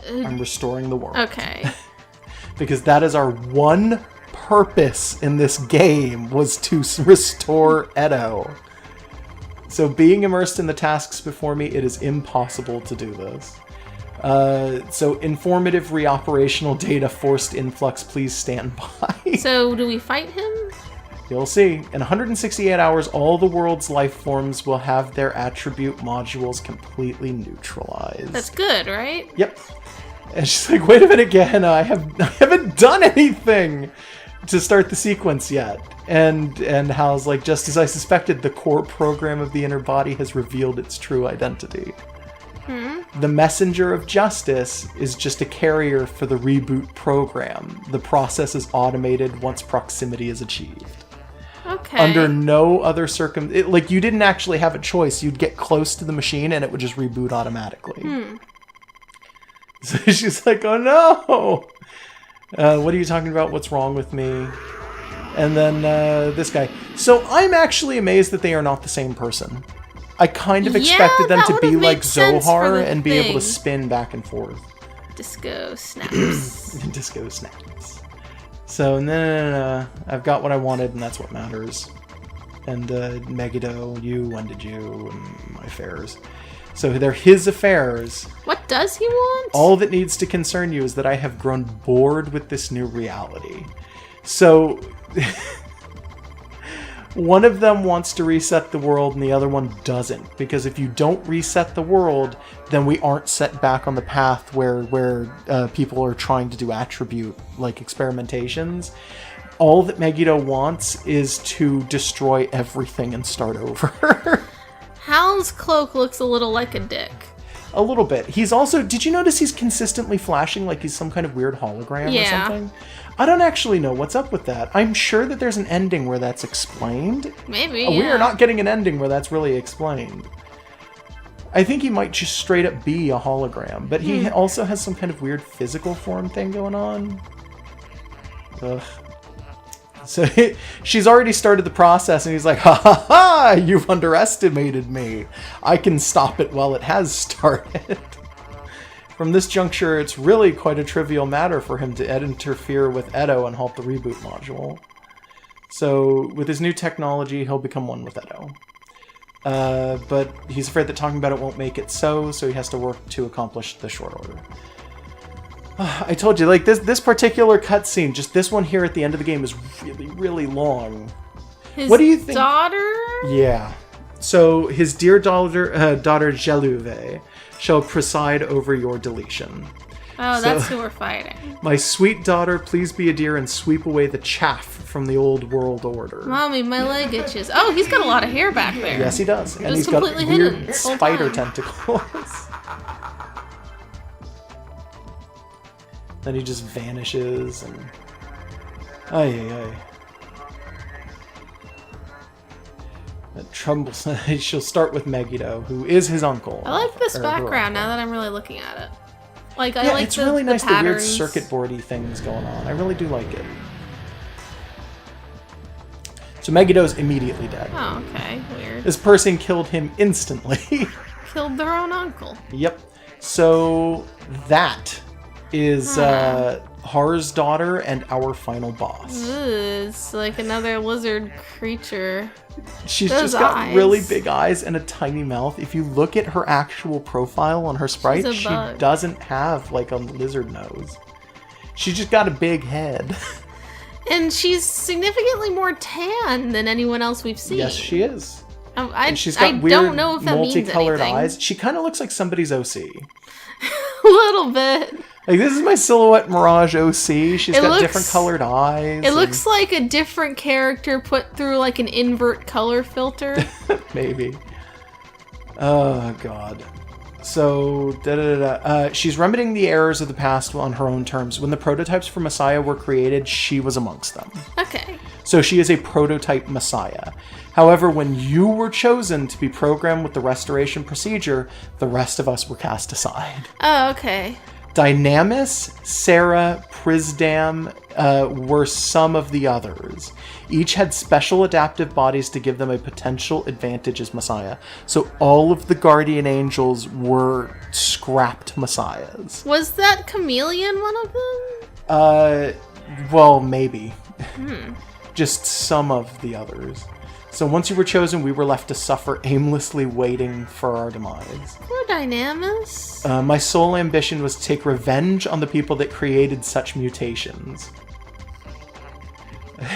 I'm restoring the world. Okay. Because that is our one purpose in this game, was to restore Edo. So being immersed in the tasks before me, it is impossible to do this. So informative reoperational data, forced influx, please stand by. So do we fight him? You'll see. In 168 hours, all the world's life forms will have their attribute modules completely neutralized. That's good, right? Yep. And she's like, wait a minute, again, I haven't done anything to start the sequence yet. And Hal's like, just as I suspected, the core program of the inner body has revealed its true identity. The messenger of justice is just a carrier for the reboot program. The process is automated once proximity is achieved. Okay. Under no other like, you didn't actually have a choice. You'd get close to the machine and it would just reboot automatically. So she's like, oh no! What are you talking about? What's wrong with me? And then this guy. So I'm actually amazed that they are not the same person. I kind of expected them to be like Zohar and be able to spin back and forth. Disco snaps. Disco snaps. So, no. I've got what I wanted, and that's what matters. And Megiddo, when did you, and my affairs. So they're his affairs. What does he want? All that needs to concern you is that I have grown bored with this new reality. So one of them wants to reset the world and the other one doesn't. Because if you don't reset the world, then we aren't set back on the path where people are trying to do attribute, like, experimentations. All that Megiddo wants is to destroy everything and start over. Hal's cloak looks a little like a dick. A little bit. He's also... Did you notice he's consistently flashing like he's some kind of weird hologram or something? I don't actually know what's up with that. I'm sure that there's an ending where that's explained. Maybe, We are not getting an ending where that's really explained. I think he might just straight up be a hologram. But he also has some kind of weird physical form thing going on. Ugh. So she's already started the process, and he's like, ha ha ha, you've underestimated me. I can stop it while it has started. From this juncture, it's really quite a trivial matter for him to interfere with Edo and halt the reboot module. So with his new technology, he'll become one with Edo. But he's afraid that talking about it won't make it so he has to work to accomplish the short order. I told you, like, this particular cutscene, just this one here at the end of the game, is really, really long. What do you think? Daughter? Yeah. So, his dear daughter Jeluve shall preside over your deletion. Oh, that's who we're fighting. My sweet daughter, please be a dear and sweep away the chaff from the old world order. Mommy, my leg itches. Oh, he's got a lot of hair back there. Yes, he does. And he's got weird spider tentacles. Then he just vanishes, and... Ay. That troubles... She'll start with Megiddo, who is his uncle. I like this background now that I'm really looking at it. Like, I like it's really nice, the weird circuit boardy things going on. I really do like it. So Megiddo's immediately dead. Oh, okay. Weird. This person killed him instantly. Killed their own uncle. Yep. So that is Har's daughter and our final boss. It's like another lizard creature. She's just got really big eyes and a tiny mouth. If you look at her actual profile on her sprite, she doesn't have like a lizard nose. She's just got a big head. And she's significantly more tan than anyone else we've seen. Yes, she is. And she's got weird, don't know if that multicolored means eyes. She kind of looks like somebody's OC. A little bit. Like, this is my silhouette Mirage OC. She's got different colored eyes. It looks like a different character put through like an invert color filter. Maybe. Oh, God. So, she's remedying the errors of the past on her own terms. When the prototypes for Messiah were created, she was amongst them. Okay. So she is a prototype Messiah. However, when you were chosen to be programmed with the restoration procedure, the rest of us were cast aside. Oh, okay. Dynamis, Sarah, Prisdam were some of the others. Each had special adaptive bodies to give them a potential advantage as Messiah. So all of the guardian angels were scrapped Messiahs. Was that Chameleon one of them? Well, maybe. Just some of the others. So once you were chosen, we were left to suffer aimlessly waiting for our demise. Poor Dynamis. My sole ambition was to take revenge on the people that created such mutations.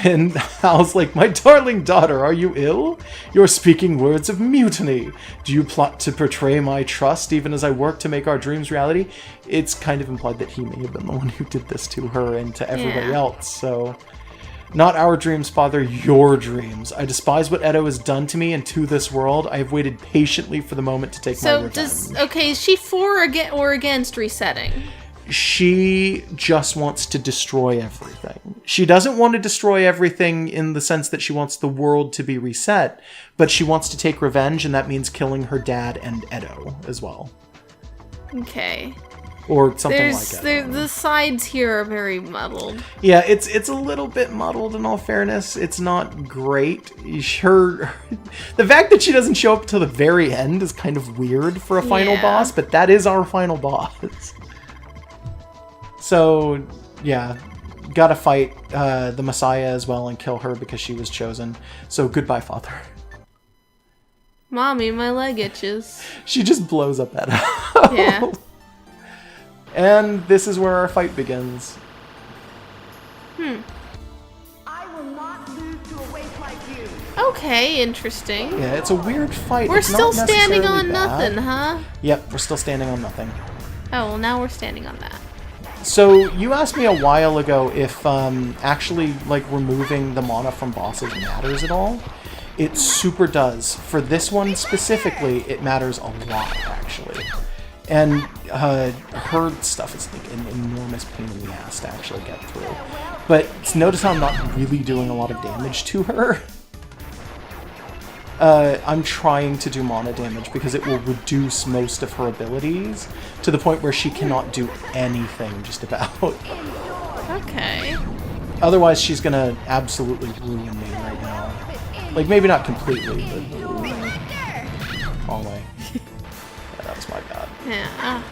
And Hal's like, my darling daughter, are you ill? You're speaking words of mutiny. Do you plot to betray my trust even as I work to make our dreams reality? It's kind of implied that he may have been the one who did this to her and to everybody else, so... Not our dreams, Father, your dreams. I despise what Edo has done to me and to this world. I have waited patiently for the moment to take my revenge. Is she for or against resetting? She just wants to destroy everything. She doesn't want to destroy everything in the sense that she wants the world to be reset, but she wants to take revenge, and that means killing her dad and Edo as well. Okay. Or something like that. The sides here are very muddled. Yeah, it's a little bit muddled in all fairness. It's not great. The fact that she doesn't show up till the very end is kind of weird for a final boss, but that is our final boss. So, yeah, gotta fight the Messiah as well and kill her because she was chosen. So, goodbye, Father. Mommy, my leg itches. She just blows up Edo. Yeah. And this is where our fight begins. I will not lose to a waif like you. Okay, interesting. Yeah, it's a weird fight. We're It's still not standing on necessarily bad. nothing, huh? Yep, we're still standing on nothing. Oh, well, now we're standing on that. So, you asked me a while ago if actually, like, removing the mana from bosses matters at all. It super does. For this one specifically, it matters a lot, actually. And her stuff is like an enormous pain in the ass to actually get through. But notice how I'm not really doing a lot of damage to her. I'm trying to do mana damage because it will reduce most of her abilities to the point where she cannot do anything just about. Okay. Otherwise, she's gonna absolutely ruin me right now. Like, maybe not completely, but... Wrong way. That was my bad. Yeah.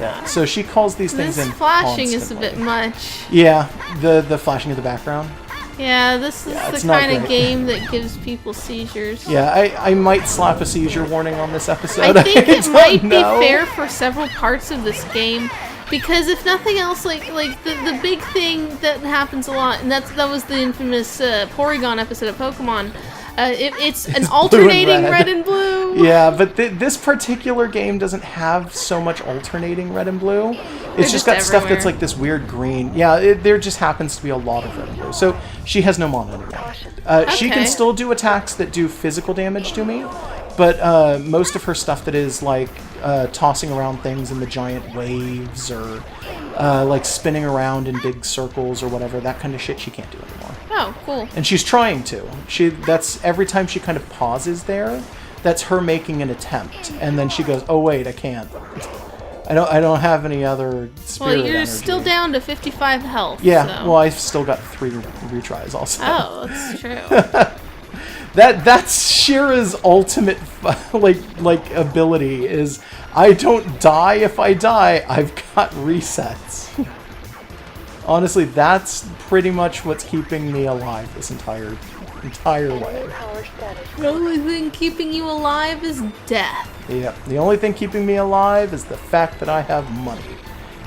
Yeah. So she calls these things in This flashing constantly. is a bit much. Yeah, the flashing of the background. Yeah, this is it's the not kind of great. game that gives people seizures. Yeah, I might slap a seizure warning on this episode. I think it don't might know. be fair for several parts of this game, because if nothing else, like the big thing that happens a lot, and that was the infamous Porygon episode of Pokemon. It's an alternating red and blue. Yeah, but this particular game doesn't have so much alternating red and blue. It's just got stuff that's like this weird green. Yeah, there just happens to be a lot of red and blue. So she has no mana anymore. She can still do attacks that do physical damage to me, but most of her stuff that is like tossing around things in the giant waves or like spinning around in big circles or whatever, that kind of shit she can't do anymore. Oh, cool. And she's trying to. That's every time she kind of pauses there, that's her making an attempt, and then she goes, "Oh wait, I can't. I don't have any other spirit Well, you're energy." still down to 55 health. Yeah. So. Well, I've still got 3 retries also. Oh, that's true. That's Shira's ultimate like ability is I don't die if I die. I've got resets. Honestly, that's pretty much what's keeping me alive this entire way. The only thing keeping you alive is death. Yep. The only thing keeping me alive is the fact that I have money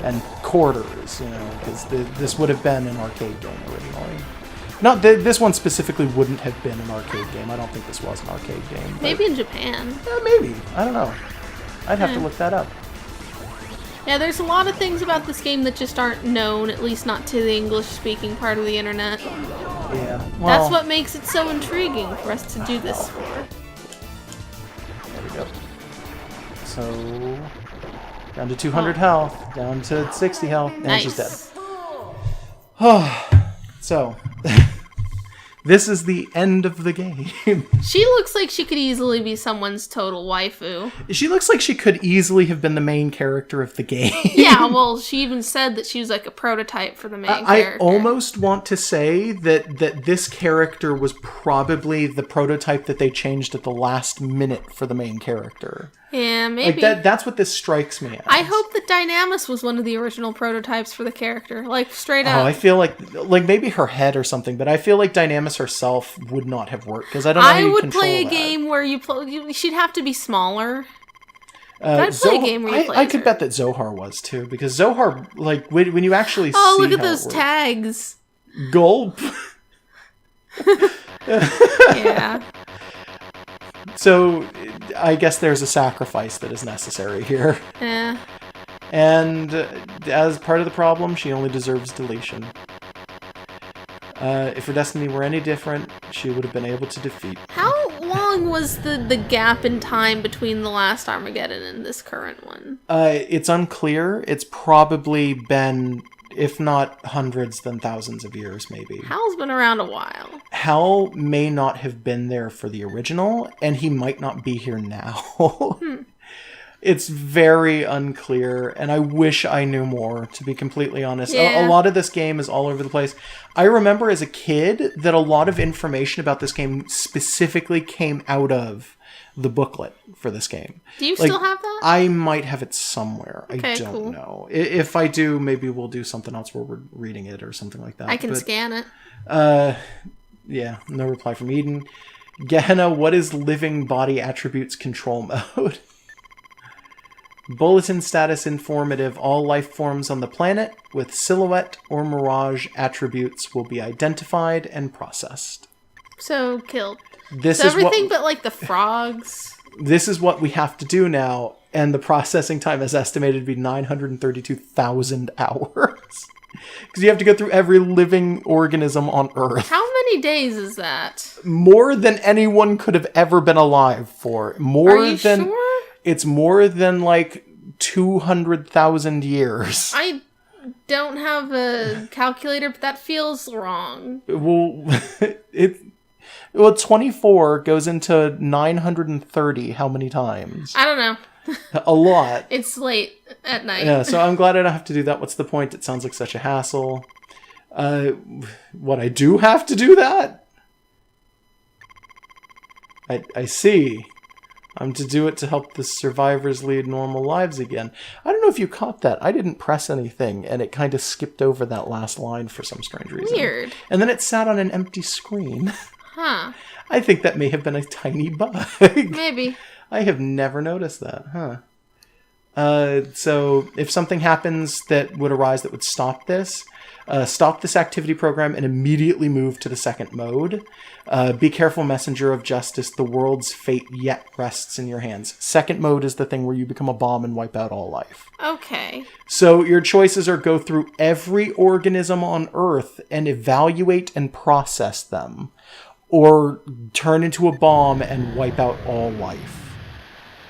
and quarters, because this would have been an arcade game originally. Not this one specifically wouldn't have been an arcade game. I don't think this was an arcade game. Maybe in Japan. Maybe. I don't know. I'd have to look that up. Yeah, there's a lot of things about this game that just aren't known, at least not to the English-speaking part of the internet. Yeah. Well, That's what makes it so intriguing for us to do this for. There we go. So, down to 200 health, down to 60 health, and she's dead. Nice. Oh, so, This is the end of the game. She looks like she could easily be someone's total waifu. She looks like she could easily have been the main character of the game. Yeah, well, she even said that she was like a prototype for the main character. I almost want to say that this character was probably the prototype that they changed at the last minute for the main character. Yeah, maybe. Like that's what this strikes me as. I hope that Dynamis was one of the original prototypes for the character. Like, straight up. Oh, I feel like maybe her head or something, but I feel like Dynamis herself would not have worked, because I don't know how you would control play a that. game where she'd have to be smaller. I'd play a game where you play I could bet that Zohar was too, because Zohar, like, when you actually Oh, see look at how it those works- tags. Gulp. Yeah. So, I guess there's a sacrifice that is necessary here. Yeah. And as part of the problem, she only deserves deletion. If her destiny were any different, she would have been able to defeat. How long was the gap in time between the last Armageddon and this current one? It's unclear. It's probably been, if not hundreds, then thousands of years, maybe. Hal's been around a while. Hal may not have been there for the original, and he might not be here now. It's very unclear, and I wish I knew more, to be completely honest. Yeah. A lot of this game is all over the place. I remember as a kid that a lot of information about this game specifically came out of the booklet for this game. Do you still have that? I might have it somewhere. Okay, I don't cool. know. If I do, maybe we'll do something else where we're reading it or something like that. I can But, scan it. yeah, no reply from Eden. Gehenna, what is living body attributes control mode? Bulletin status informative. All life forms on the planet with silhouette or mirage attributes will be identified and processed. So, killed. This So is everything what but, like, the frogs. this is what we have to do now, and the processing time is estimated to be 932,000 hours. Because you have to go through every living organism on Earth. How many days is that? More than anyone could have ever been alive for. More Are you than sure? It's more than like 200,000 years. I don't have a calculator, but that feels wrong. Well, 24 goes into 930 how many times? I don't know. A lot. It's late at night. Yeah, so I'm glad I don't have to do that. What's the point? It sounds like such a hassle. What, I do have to do that? I see. I'm to do it to help the survivors lead normal lives again. I don't know if you caught that. I didn't press anything, and it kind of skipped over that last line for some strange reason. Weird. And then it sat on an empty screen. Huh. I think that may have been a tiny bug. Maybe. I have never noticed that, huh? So if something happens that would arise that would stop this activity program and immediately move to the second mode. Be careful, messenger of justice. The world's fate yet rests in your hands. Second mode is the thing where you become a bomb and wipe out all life. Okay. So your choices are go through every organism on Earth and evaluate and process them, or turn into a bomb and wipe out all life.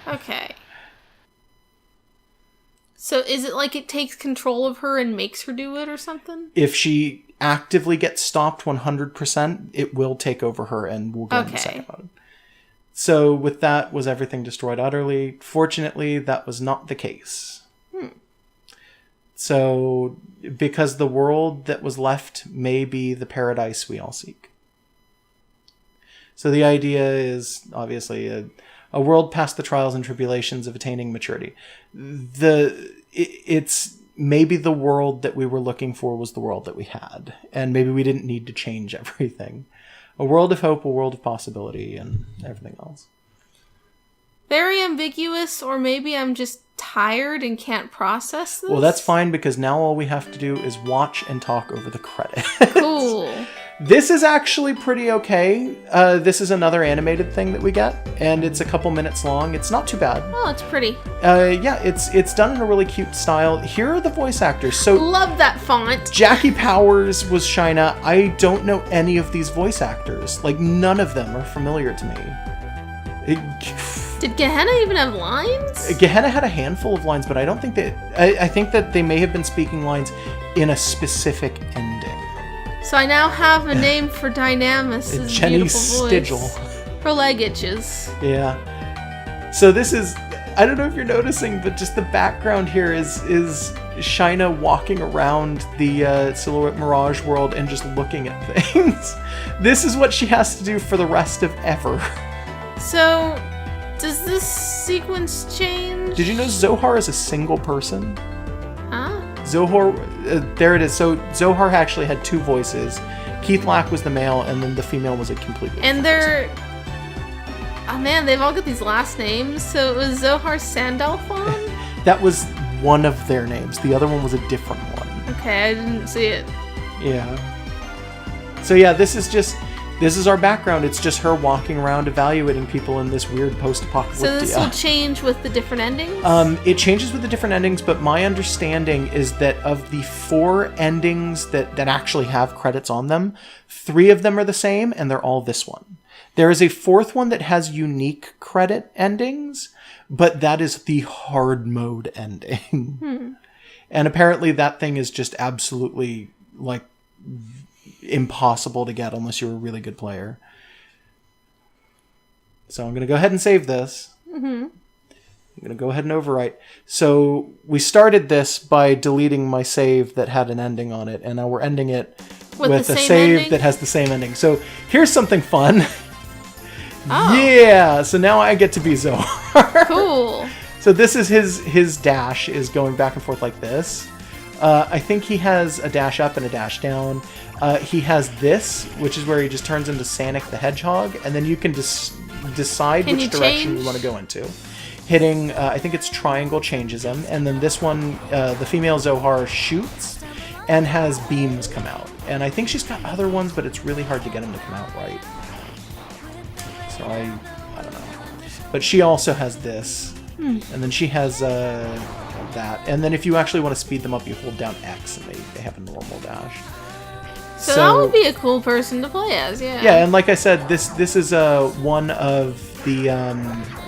Okay. So is it like it takes control of her and makes her do it or something? If she actively gets stopped 100%, it will take over her and will go into Okay. second mode. So with that, was everything destroyed utterly? Fortunately, that was not the case. So, because the world that was left may be the paradise we all seek. So the idea is, obviously, a world past the trials and tribulations of attaining maturity. It's maybe the world that we were looking for was the world that we had, and maybe we didn't need to change everything. A world of hope, a world of possibility, and everything else. Very ambiguous, or maybe I'm just tired and can't process this? Well, that's fine, because now all we have to do is watch and talk over the credits. Cool. This is actually pretty okay. This is another animated thing that we get, and it's a couple minutes long. It's not too bad. Oh, it's pretty. Yeah, it's done in a really cute style. Here are the voice actors. So Love that font. Jackie Powers was Shina. I don't know any of these voice actors. Like, none of them are familiar to me. Did Gehenna even have lines? Gehenna had a handful of lines, but I don't think that... I think that they may have been speaking lines in a specific ending. So I now have a name for Dynamis' Jenny beautiful voice. Stigel. Her leg itches. Yeah. So this is, I don't know if you're noticing, but just the background here is Shina walking around the Silhouette Mirage world and just looking at things. This is what she has to do for the rest of ever. So, does this sequence change? Did you know Zohar is a single person? Huh? Zohar, there it is. So Zohar actually had two voices. Keith Lack was the male, and then the female was a completely And different they're... person. Oh man, they've all got these last names. So it was Zohar Sandalphon? That was one of their names. The other one was a different one. Okay, I didn't see it. Yeah. So yeah, this is our background. It's just her walking around evaluating people in this weird post-apocalyptic. So this will change with the different endings? It changes with the different endings, but my understanding is that of the 4 endings that actually have credits on them, 3 of them are the same, and they're all this one. There is a 4th one that has unique credit endings, but that is the hard mode ending. And apparently that thing is just absolutely, like, impossible to get unless you're a really good player. So I'm going to go ahead and save this. I'm going to go ahead and overwrite. So we started this by deleting my save that had an ending on it, and now we're ending it with a save ending? that has the same ending. So here's something fun. Oh. Yeah, so now I get to be Zohar. Cool. So this is his dash is going back and forth like this. I think he has a dash up and a dash down. He has this, which is where he just turns into Sonic the Hedgehog, and then you can decide which direction you want to go into. Hitting, I think it's triangle changes him, and then this one, the female Zohar shoots and has beams come out. And I think she's got other ones, but it's really hard to get them to come out right. So I don't know. But she also has this, and then she has that. And then if you actually want to speed them up, you hold down X, and they have a normal dash. So that would be a cool person to play as, yeah. Yeah, and like I said, this is one of the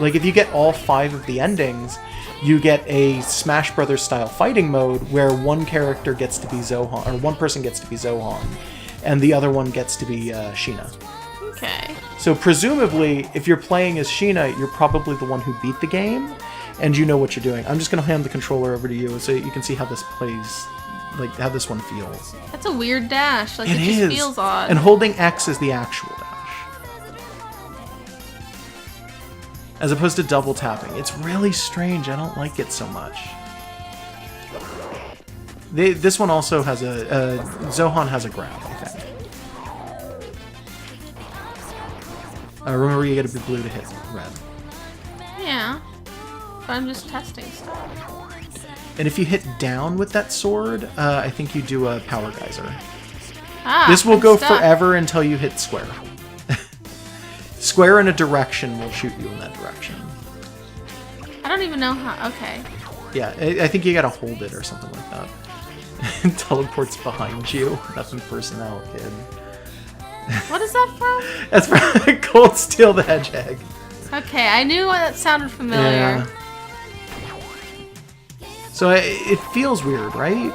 like if you get all 5 of the endings, you get a Smash Brothers style fighting mode where one character gets to be Zohan, or one person gets to be Zohan, and the other one gets to be Sheena. Okay. So presumably, if you're playing as Sheena, you're probably the one who beat the game, and you know what you're doing. I'm just going to hand the controller over to you so you can see how this plays, like how this one feels. That's a weird dash. Like, it is. just feels odd. And holding X is the actual dash, as opposed to double tapping. It's really strange. I don't like it so much. This one also has Zohan has a grab, I think. Remember, you gotta be blue to hit red. Yeah. But I'm just testing stuff. And if you hit down with that sword, I think you do a power geyser. Ah, This will I'm go stuck. forever until you hit square. Square in a direction will shoot you in that direction. I don't even know how. Okay. Yeah, I think you gotta hold it or something like that. It teleports behind you. Nothing personal, kid. What is that from? That's from Cold Steel the Hedgehog. Okay, I knew that sounded familiar. Yeah. So it feels weird, right?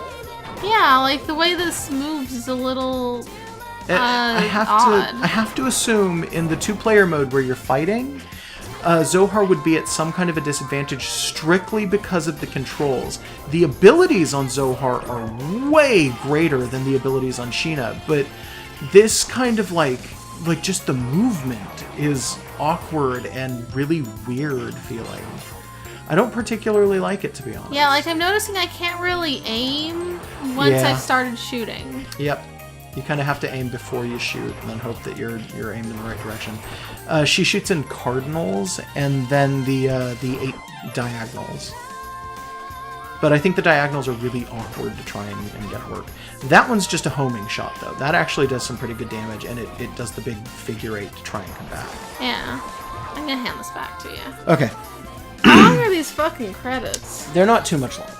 Yeah, like the way this moves is a little I have to assume in the 2-player mode where you're fighting, Zohar would be at some kind of a disadvantage strictly because of the controls. The abilities on Zohar are way greater than the abilities on Sheena, but this kind of like just the movement is awkward and really weird feeling. I don't particularly like it, to be honest. Yeah, like I'm noticing I can't really aim once Yeah. I've started shooting. Yep. You kind of have to aim before you shoot and then hope that you're aimed in the right direction. She shoots in cardinals and then the 8 diagonals. But I think the diagonals are really awkward to try and get work. That one's just a homing shot, though. That actually does some pretty good damage, and it does the big figure 8 to try and come back. Yeah. I'm gonna hand this back to you. Okay. How long are these fucking credits? They're not too much longer.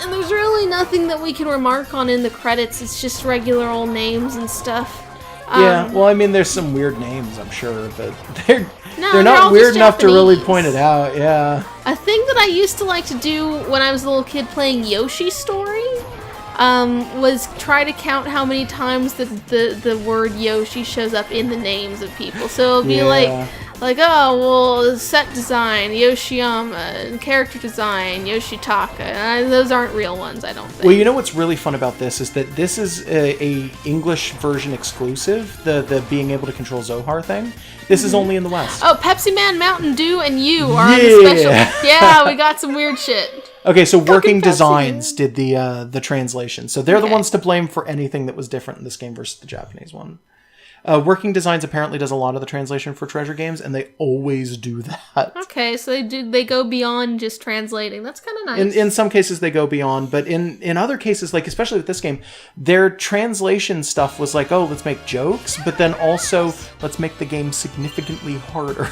And there's really nothing that we can remark on in the credits. It's just regular old names and stuff. Yeah, well, I mean, there's some weird names, I'm sure, but they're they're all not weird just enough to really Japanese. point it out, yeah. A thing that I used to like to do when I was a little kid playing Yoshi's Story was try to count how many times the word Yoshi shows up in the names of people. So it'll be like, oh, well, set design, Yoshiyama, character design, Yoshitaka. Those aren't real ones, I don't think. Well, you know what's really fun about this is that this is a English version exclusive, the being able to control Zohar thing. This is only in the West. Oh, Pepsi Man, Mountain Dew, and you are on the special. Yeah, we got some weird shit. Okay, so Working Pepsi Designs Man. did the translation. So they're the ones to blame for anything that was different in this game versus the Japanese one. Working Designs apparently does a lot of the translation for Treasure games, and they always do that. Okay, so they go beyond just translating. That's kind of nice. In some cases they go beyond, but in other cases, like especially with this game, their translation stuff was like, oh, let's make jokes, but then also let's make the game significantly harder.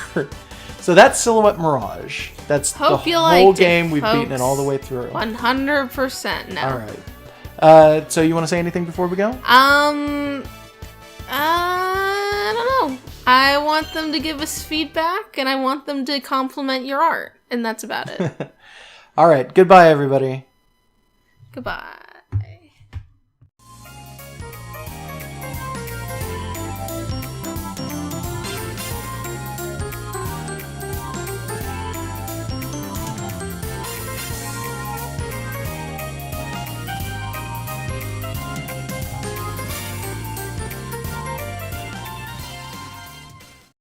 So that's Silhouette Mirage. That's Hope the you whole liked it, game. We've beaten it folks. all the way through. 100% now. All right. So you want to say anything before we go? I don't know. I want them to give us feedback, and I want them to compliment your art, and that's about it. All right. Goodbye, everybody. Goodbye.